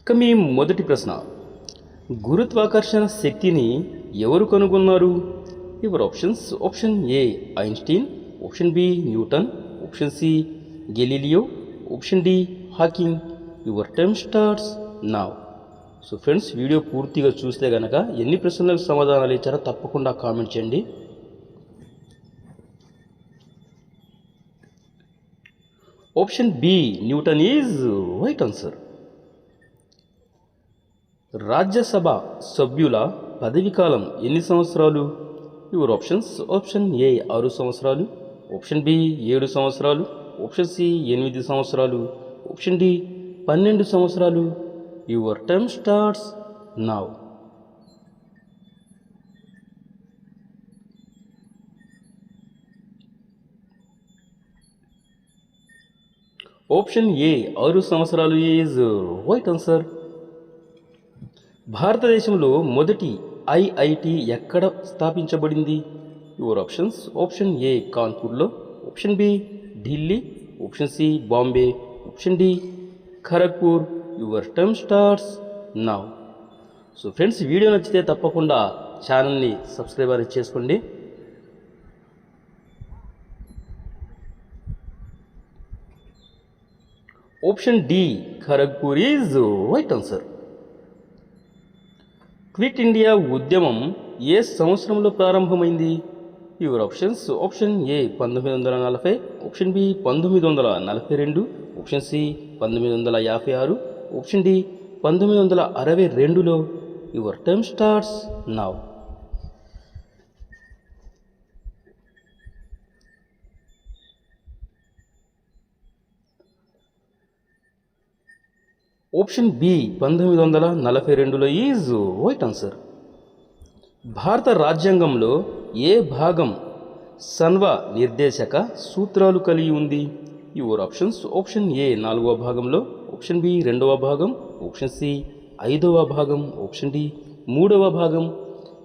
ఇక మీ మొదటి ప్రశ్న, గురుత్వాకర్షణ శక్తిని ఎవరు కనుగొన్నారు? Your options: option A Einstein, option B Newton, option C Galileo, option D Hawking. Your time starts now. So friends, video పూర్తిగా చూస్తే కనుక ఎన్ని ప్రశ్నలకు సమాధానాలు ఇచ్చారో తప్పకుండా కామెంట్ చేయండి. Option B Newton is right answer. Rajya Sabha సభ్యుల పదవీ కాలం ఎన్ని సంవత్సరాలు? యువర్ ఆప్షన్స్: ఆప్షన్ ఏ 6 సంవత్సరాలు, ఆప్షన్ బి 7 సంవత్సరాలు, ఆప్షన్ సి 8 సంవత్సరాలు, ఆప్షన్ డి 12 సంవత్సరాలు. Your time starts now. Option ఏ 6 సంవత్సరాలు ఈజ్ రైట్ ఆన్సర్. భారతదేశంలో మొదటి ఐఐటి ఎక్కడ స్థాపించబడింది? యువర్ ఆప్షన్స్: ఆప్షన్ ఏ కాన్పూర్లో, option B Delhi, option C Bombay, option D Kharagpur. Your time starts now. So friends, video నచ్చితే తప్పకుండా ఛానల్ని సబ్స్క్రైబ్ అనేది చేసుకోండి. Option D Kharagpur is right answer. Quit India ఉద్యమం ఏ సంవత్సరంలో ప్రారంభమైంది? Your options: option A 1940, option B 1942, option C 1956, option D 1962లో. Your time starts now. Option B 1942లో ఈజ్ రైట్ ఆన్సర్. భారత రాజ్యాంగంలో ఏ భాగం సన్వ నిర్దేశక సూత్రాలు కలిగి ఉంది? యువర్ ఆప్షన్స్: ఆప్షన్ ఏ 4వ భాగంలో, ఆప్షన్ బి 2వ భాగం, ఆప్షన్ సి 5వ భాగం, ఆప్షన్ డి 3వ భాగం.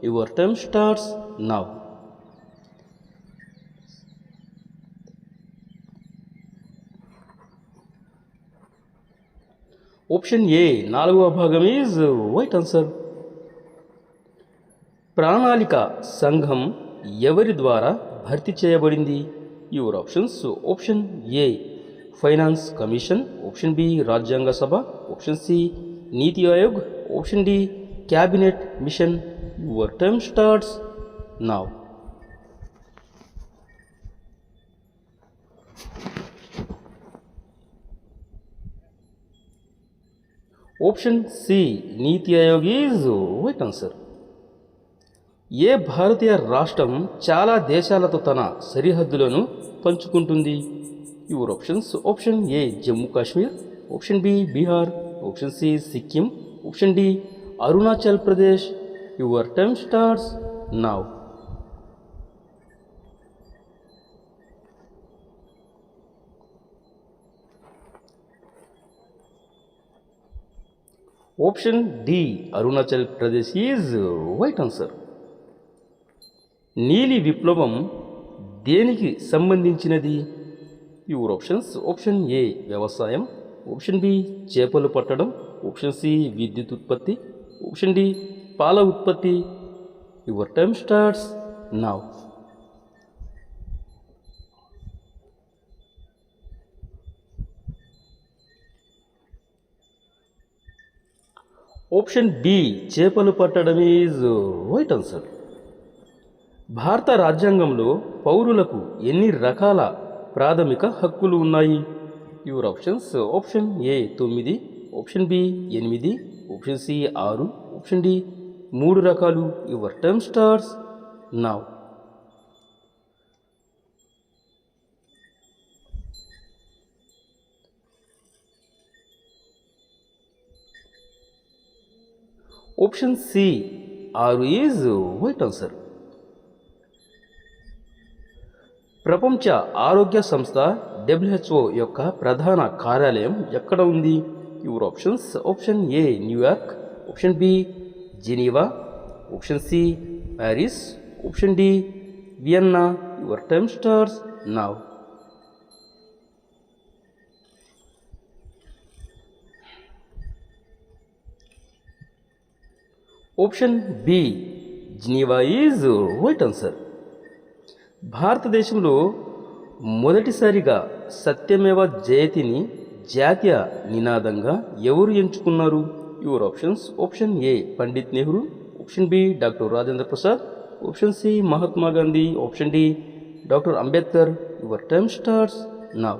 Your time starts now. Option ఏ 4వ భాగం ఈజ్ రైట్ ఆన్సర్. ప్రణాళిక సంఘం ఎవరి ద్వారా భర్తీ చేయబడింది? Your options: option A finance commission, option B రాజ్యాంగ సభ, option C Niti Aayog, option D cabinet mission. Your time starts now. Option C Niti Aayog is right answer. ఏ భారతీయ రాష్ట్రం చాలా దేశాలతో తన సరిహద్దులను పంచుకుంటుంది? Your options: option A Jammu Kashmir, option B Bihar, option C Sikkim, option D Arunachal Pradesh. Your time starts now. Option D Arunachal Pradesh is right answer. నీలి విప్లవం దేనికి సంబంధించినది? యువర్ ఆప్షన్స్: ఆప్షన్ ఏ వ్యవసాయం, ఆప్షన్ బి చేపలు పట్టడం, ఆప్షన్ సి విద్యుత్ ఉత్పత్తి, ఆప్షన్ డి పాల ఉత్పత్తి. Your time starts now. Option B చేపలు పట్టడం ఈజ్ రైట్ ఆన్సర్. భారత రాజ్యాంగంలో పౌరులకు ఎన్ని రకాల ప్రాథమిక హక్కులు ఉన్నాయి? Your options: option A 9, option B 8, option C 6, option D 3 రకాలు. Your time starts now. Option C 6 is right answer. ప్రపంచ ఆరోగ్య సంస్థ WHO యొక్క ప్రధాన కార్యాలయం ఎక్కడ ఉంది? Your options: option A New York, option B Geneva, option C Paris, option D Vienna. Your time starts now. Option B Geneva is right answer. భారతదేశంలో మొదటిసారిగా సత్యమేవ జయతిని జాతీయ నినాదంగా ఎవరు ఎంచుకున్నారు? Your options. Option A Pandit Nehru, option B doctor Rajendra Prasad, option C Mahatma Gandhi, option D doctor Ambedkar. Your time starts now.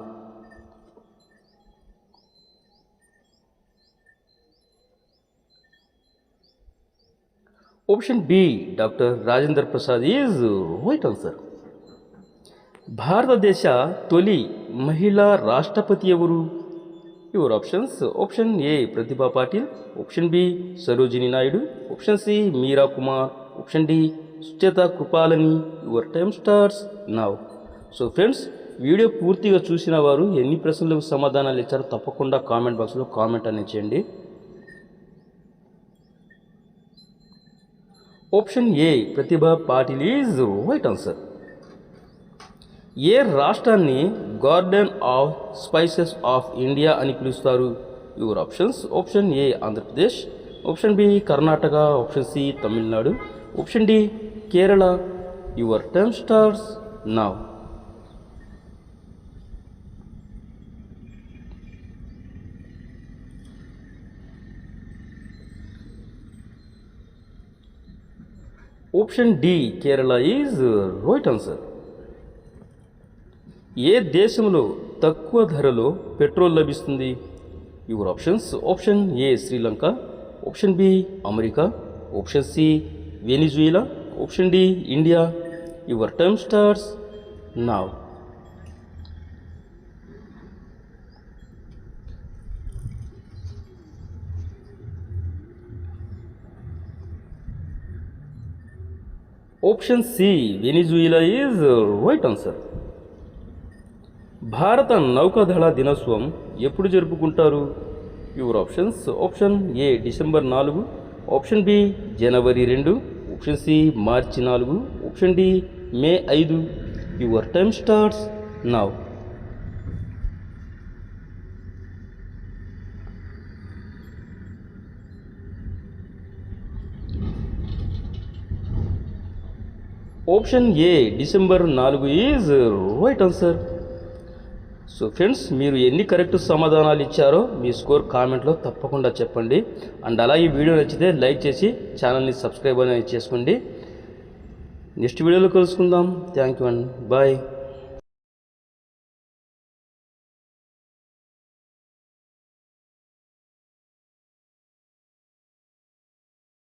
Option B doctor Rajendra Prasad is right answer. భారతదేశ తొలి మహిళా రాష్ట్రపతి ఎవరు? Your options. Option A Pratibha Patil, option B Sarojini Naidu, option C Meera Kumar, option D Sucheta Kripalani. Your time starts now. So friends, video పూర్తిగా చూసిన వారు ఎన్ని ప్రశ్నలకు సమాధానాలు ఇచ్చారో తప్పకుండా కామెంట్ బాక్స్లో కామెంట్ అనేది చేయండి. Option A Pratibha Patil is right answer. ఏ రాష్ట్రాన్ని garden of spices of India అని పిలుస్తారు? Your options. Option A Andhra Pradesh, option B Karnataka, option C Tamil Nadu, option D Kerala. Your time starts now. Option D Kerala is right answer. ఏ దేశంలో తక్కువ ధరలో పెట్రోల్ లభిస్తుంది? Your options. Option A Sri Lanka, option B America, option C Venezuela, option D India. Your time starts now. Option C వెనిజుయేలా is right answer. భారత నౌకాదళ దినోత్సవం ఎప్పుడు జరుపుకుంటారు? Your options. Option A December 4, option B January 2, option C March 4, option D May 5. Your time starts now. Option A December 4 is right answer. So friends, మీరు ఎన్ని correct సమాధానాలు ఇచ్చారో మీ score కామెంట్లో తప్పకుండా చెప్పండి. అండ్ అలాగే వీడియో నచ్చితే లైక్ చేసి ఛానల్ని సబ్స్క్రైబ్ అనేది చేసుకోండి. నెక్స్ట్ వీడియోలో కలుసుకుందాం. Thank you and bye.